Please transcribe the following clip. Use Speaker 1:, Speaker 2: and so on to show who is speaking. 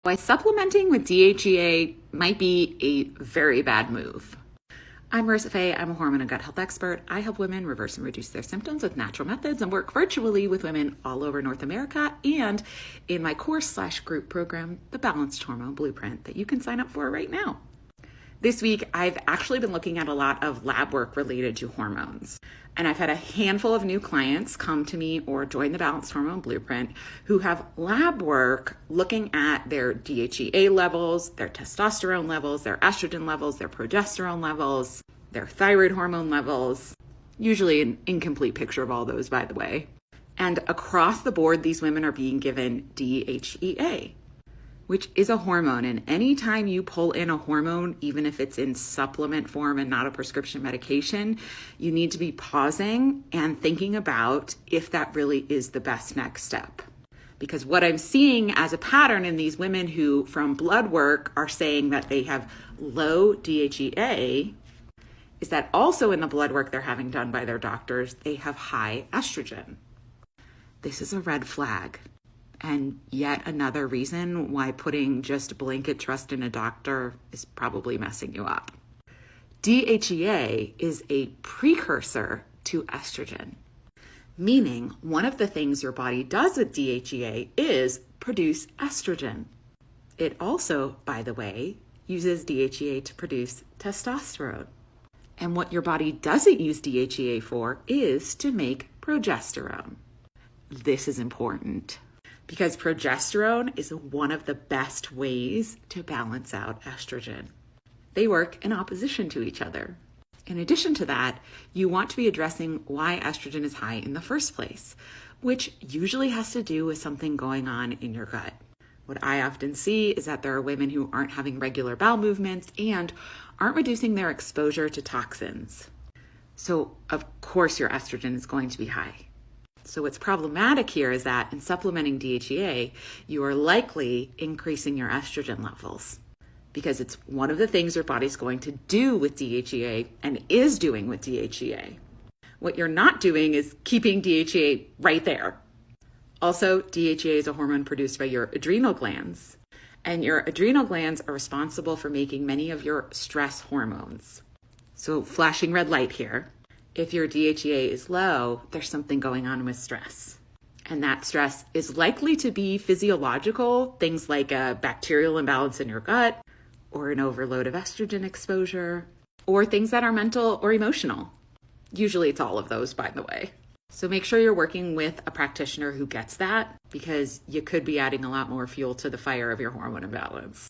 Speaker 1: Why supplementing with DHEA might be a very bad move. I'm Marissa Fay. I'm a hormone and gut health expert. I help women reverse and reduce their symptoms with natural methods and work virtually with women all over North America and in my course/group program, The Balanced Hormone Blueprint, that you can sign up for right now. This week, I've actually been looking at a lot of lab work related to hormones. And I've had a handful of new clients come to me or join the Balanced Hormone Blueprint who have lab work looking at their DHEA levels, their testosterone levels, their estrogen levels, their progesterone levels, their thyroid hormone levels, usually an incomplete picture of all those, by the way. And across the board, these women are being given DHEA, which is a hormone. And anytime you pull in a hormone, even if it's in supplement form and not a prescription medication, you need to be pausing and thinking about if that really is the best next step. Because what I'm seeing as a pattern in these women who from blood work are saying that they have low DHEA is that also in the blood work they're having done by their doctors, they have high estrogen. This is a red flag. And yet another reason why putting just blanket trust in a doctor is probably messing you up. DHEA is a precursor to estrogen, meaning one of the things your body does with DHEA is produce estrogen. It also, by the way, uses DHEA to produce testosterone. And what your body doesn't use DHEA for is to make progesterone. This is important, because progesterone is one of the best ways to balance out estrogen. They work in opposition to each other. In addition to that, you want to be addressing why estrogen is high in the first place, which usually has to do with something going on in your gut. What I often see is that there are women who aren't having regular bowel movements and aren't reducing their exposure to toxins. So of course your estrogen is going to be high. So what's problematic here is that in supplementing DHEA, you are likely increasing your estrogen levels because it's one of the things your body's going to do with DHEA and is doing with DHEA. What you're not doing is keeping DHEA right there. Also, DHEA is a hormone produced by your adrenal glands, and your adrenal glands are responsible for making many of your stress hormones. So flashing red light here. If your DHEA is low, there's something going on with stress. And that stress is likely to be physiological, things like a bacterial imbalance in your gut, or an overload of estrogen exposure, or things that are mental or emotional. Usually it's all of those, by the way. So make sure you're working with a practitioner who gets that, because you could be adding a lot more fuel to the fire of your hormone imbalance.